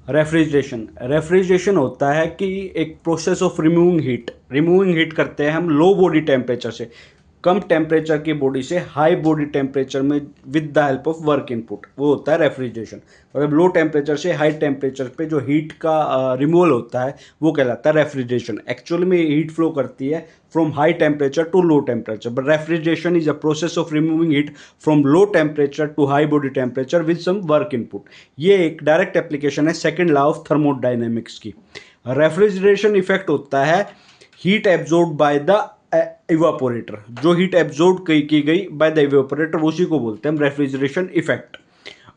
Refrigeration refrigeration होता है कि एक प्रोसेस ऑफ रिमूविंग हीट करते हैं हम लो बॉडी टेम्परेचर से, कम टेम्परेचर की बॉडी से हाई बॉडी टेम्परेचर में with the help of work input, वो होता है रेफ्रिजरेशन। मतलब लो टेम्परेचर से हाई टेम्परेचर पे जो हीट का रिमूवल होता है वो कहलाता है रेफ्रिजरेशन। एक्चुअली में हीट फ्लो करती है from high temperature to low temperature, but refrigeration is a process of removing heat from low temperature to high body temperature with some work input. ये एक डायरेक्ट एप्लीकेशन है second law of thermodynamics की। Refrigeration effect होता है heat absorb by the evaporator, जो heat absorb की गई bye the evaporator उसी को बोलते हैं हम रेफ्रिजरेशन इफेक्ट।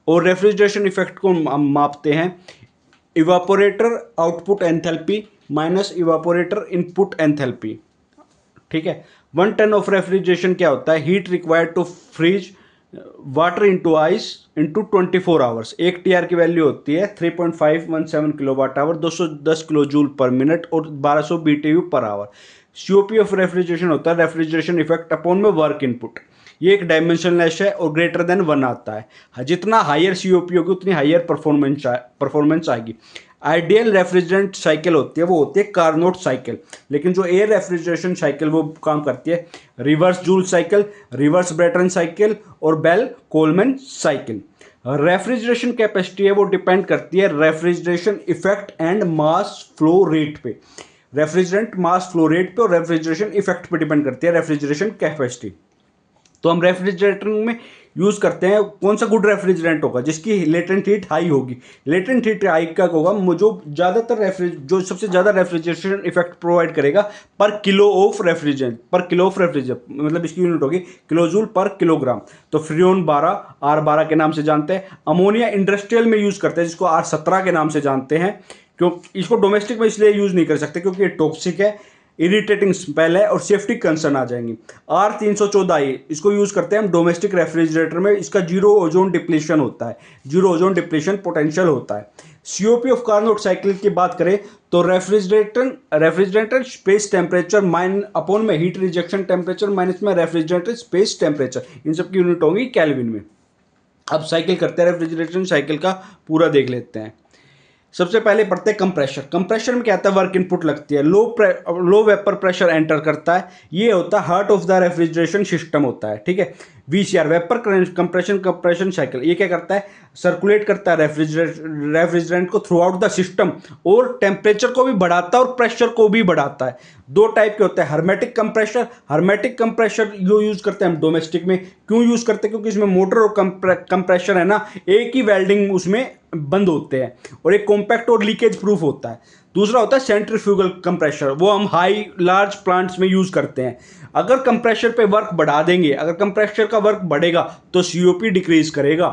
और रेफ्रिजरेशन इफेक्ट को हम मापते हैं evaporator output enthalpy minus evaporator input enthalpy. ठीक है, 1 टन ऑफ रेफ्रिजरेशन क्या होता है, heat required to freeze water into ice into 24 hours. एक टीआर की वैल्यू होती है 3.517 kilo watt hour, 210 kilo joule per minute और 1200 BTU per hour. COP of refrigeration होता है रेफ्रिजरेशन इफेक्ट अपॉन में वर्क इनपुट। ये एक डायमेंशनलेस है और ग्रेटर देन 1 आता है। जितना हायर सीओपी होगी उतनी हायर परफॉर्मेंस आएगी। आइडियल रेफ्रिजरेंट साइकिल होती है वो होती है कार्नोट साइकिल, लेकिन जो एयर रेफ्रिजरेशन साइकिल वो काम करती है reverse Joule cycle, reverse Brayton cycle और Bell Coleman cycle. Refrigeration capacity है वो डिपेंड करती है refrigeration effect and mass flow rate पे। रेफ्रिजरेंट मास फ्लो रेट पे और रेफ्रिजरेशन इफेक्ट पे डिपेंड करती है रेफ्रिजरेशन कैपेसिटी। तो हम रेफ्रिजरेटर में यूज़ करते हैं कौन सा गुड रेफ्रिजरेंट होगा, जिसकी लेटेंट हीट हाई होगी। लेटेंट हीट हाई का होगा जो ज़्यादातर जो सबसे ज़्यादा रेफ्रिजरेशन इफेक्ट प्रोवाइड करेगा पर किलो ऑफ रेफ्रिजरेंट, मतलब इसकी यूनिट होगी किलो जूल पर किलोग्राम। तो फ्रियोन 12 R12 के नाम से जानते हैं। अमोनिया इंडस्ट्रियल में यूज़ करते हैं जिसको R17 के नाम से जानते हैं। क्यों इसको डोमेस्टिक में इसलिए यूज़ नहीं कर सकते क्योंकि ये टॉक्सिक है, इरिटेटिंग स्मेल है और सेफ्टी कंसर्न आ जाएंगी। R314 इसको यूज़ करते हैं हम डोमेस्टिक रेफ्रिजरेटर में। इसका जीरो ओजोन डिप्लीशन होता है, जीरो ओजोन डिप्लीशन पोटेंशियल होता है। सीओपी ऑफ कार्नोट साइकिल की बात करें तो refrigerator space temperature mine upon में हीट रिजेक्शन टेम्परेचर माइनस में रेफ्रिजरेटर स्पेस टेम्परेचर, इन सब की यूनिट होंगी केल्विन में। अब साइकिल करते हैं रेफ्रिजरेशन साइकिल का पूरा देख लेते हैं। सबसे पहले पढ़ते हैं कंप्रेशर। कंप्रेशर में क्या आता है, वर्क इनपुट लगती है, लो वेपर प्रेशर एंटर करता है। ये होता है heart of the refrigeration system होता है। ठीक है, वीसीआर वेपर कंप्रेशन साइकिल ये क्या करता है, सर्कुलेट करता है रेफ्रिजरेंट को थ्रू आउट द सिस्टम और टेम्परेचर को भी बढ़ाता है और प्रेशर को भी बढ़ाता है। दो टाइप के होते हैं, हर्मेटिक कंप्रेशर जो यूज करते हैं हम डोमेस्टिक में। क्यों यूज करते हैं, क्योंकि इसमें मोटर और कंप्रेशर है ना, एक ही वेल्डिंग उसमें बंद होते हैं और एक कॉम्पैक्ट और लीकेज प्रूफ होता है। दूसरा होता है सेंट्रीफ्यूगल कंप्रेशर, वो हम लार्ज प्लांट्स में यूज करते हैं। अगर कंप्रेशर पे वर्क बढ़ा देंगे, अगर कंप्रेशर का वर्क बढ़ेगा तो सीओपी डिक्रीज करेगा।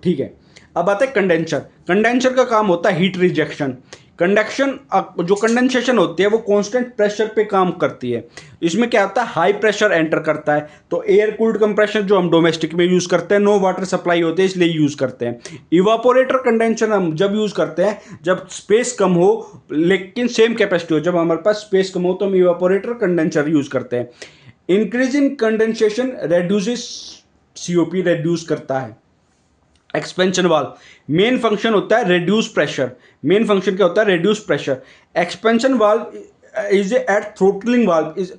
ठीक है, अब आता है कंडेंसर। कंडेंसर का काम होता है हीट रिजेक्शन। जो कंडेंसेशन होती है वो कांस्टेंट प्रेशर पे काम करती है। इसमें क्या होता है, हाई प्रेशर एंटर करता है। तो एयर कूल्ड कंप्रेशर जो हम डोमेस्टिक में यूज करते हैं, नो वाटर सप्लाई होती है इसलिए यूज करते हैं। इवापोरेटर कंडेंसर हम जब यूज करते हैं जब स्पेस कम हो लेकिन सेम कैपेसिटी हो। जब हमारे पास स्पेस कम हो तो हम इवापोरेटर कंडेंसर यूज करते हैं। Increase in condensation reduces COP, reduce करता है। एक्सपेंशन वाल्व मेन फंक्शन होता है रेड्यूस प्रेशर। मेन फंक्शन क्या होता है, reduce pressure. Expansion valve is at throttling valve is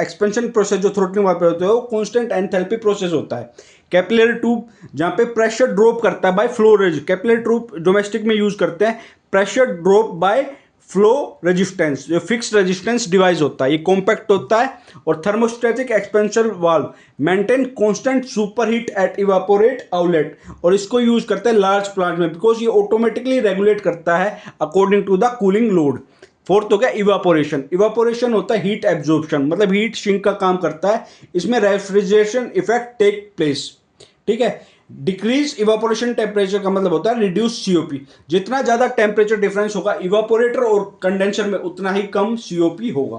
expansion process जो थ्रोटलिंग वाल्व पे होता है वो कांस्टेंट एंथैल्पी प्रोसेस होता है। कैपिलरी ट्यूब जहाँ पे प्रेशर ड्रॉप करता है बाय फ्लो रेज। कैपिलरी ट्यूब डोमेस्टिक में यूज करते हैं, pressure drop by flow resistance, जो फिक्स रेजिस्टेंस डिवाइस होता है, ये कॉम्पैक्ट होता है। और thermostatic expansion valve maintain constant superheat at evaporate outlet, और इसको यूज करते हैं लार्ज प्लांट में बिकॉज ये ऑटोमेटिकली रेगुलेट करता है according to the cooling load. Fourth हो गया इवापोरेशन। इवापोरेशन होता है हीट एब्जॉर्प्शन, मतलब हीट सिंक का काम करता है। इसमें रेफ्रिजरेशन इफेक्ट टेक प्लेस। ठीक है, डिक्रीज इवापोरेशन टेम्परेचर का मतलब होता है रिड्यूस सीओपी। जितना ज्यादा टेम्परेचर डिफरेंस होगा इवापोरेटर और कंडेंसर में उतना ही कम सीओपी होगा।